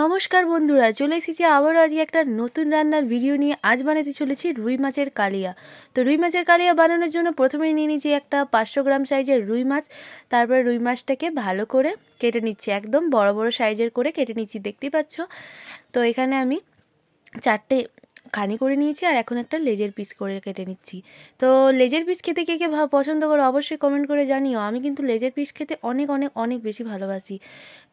নমস্কার বন্ধুরা, চলে এসেছি আবারও আজকে একটা নতুন রান্নার ভিডিও নিয়ে। আজ বানাতে চলেছি রুই মাছের কালিয়া। তো রুই মাছের কালিয়া বানানোর জন্য প্রথমেই নিয়ে নিয়েছি একটা 500 গ্রাম সাইজের রুই মাছ। তারপরে রুই মাছটাকে ভালো করে কেটে নিচ্ছি, একদম বড় বড় সাইজের করে কেটে নিচ্ছি, দেখতেই পাচ্ছ। তো এখানে আমি 4টে খানি করে নিয়েছি আর এখন একটা লেজের পিস করে কেটে নিচ্ছি। তো লেজের পিস খেতে কে কে পছন্দ করো অবশ্যই কমেন্ট করে জানিও। আমি কিন্তু লেজের পিস খেতে অনেক অনেক অনেক বেশি ভালোবাসি।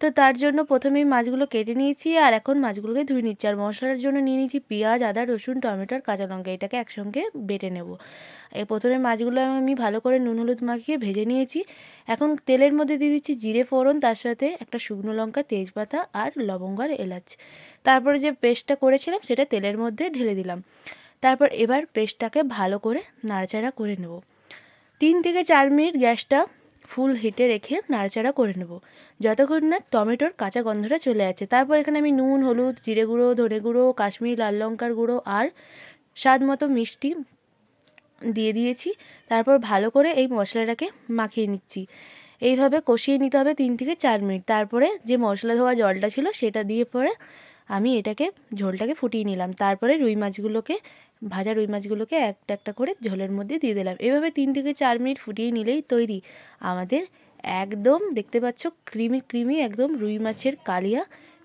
তো তার জন্য প্রথমেই মাছগুলো কেটে নিয়েছি আর এখন মাছগুলোকে ধুয়ে নিচ্ছি। আর মশলার জন্য নিয়ে নিয়েছি পেঁয়াজ, আদা, রসুন, টমেটো আর কাঁচা লঙ্কা। এটাকে একসঙ্গে বেটে নেব। প্রথমে মাছগুলো আমি ভালো করে নুন হলুদ মাখিয়ে ভেজে নিয়েছি। এখন তেলের মধ্যে দিয়ে দিচ্ছি জিরে ফোড়ন, তার সাথে একটা শুকনো লঙ্কা, তেজপাতা আর লবঙ্গ আর এলাচ। তারপরে যে পেস্টটা করেছিলাম সেটা তেলের মধ্যে ঢেলে দিলাম। তারপর এবার পেস্টটাকে ভালো করে নাড়াচাড়া করে নেব। 3 থেকে 4 মিনিট গ্যাসটা ফুল হিটে রেখে নাড়াচাড়া করে নেব, যতক্ষণ না টমেটোর কাঁচা গন্ধটা চলে যাচ্ছে। তারপর এখানে আমি নুন, হলুদ, জিরে গুঁড়ো, ধনে গুঁড়ো, কাশ্মীরি লাল লঙ্কার গুঁড়ো আর স্বাদ মতো মিষ্টি দিয়ে দিয়েছি। তারপর ভালো করে এই মশলাটাকে মাখিয়ে নিচ্ছি। এইভাবে কষিয়ে নিতে হবে 3 থেকে 4 মিনিট। তারপরে যে মশলা ধোয়া জলটা ছিল সেটা দিয়ে পরে আমি ঝোলটাকে ফুটিয়ে নিলাম। তারপরে ভাজা রুই মাছগুলোকে একটা একটা করে ঝোলের মধ্যে দিয়ে দিলাম। এভাবে 3 থেকে 4 মিনিট ফুটিয়ে নিলেই তৈরি আমাদের একদম, দেখতে পাচ্ছ, ক্রিমি ক্রিমি একদম রুই মাছের কালিয়া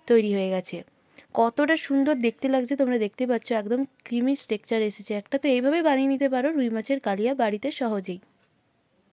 তৈরি হয়ে গেছে। কতটা সুন্দর দেখতে লাগছে তোমরা দেখতে পাচ্ছ, একদম ক্রিমি টেক্সচার এসেছে একটা। তো এইভাবে বানিয়ে নিতে পারো রুই মাছের কালিয়া বাড়িতে সহজেই।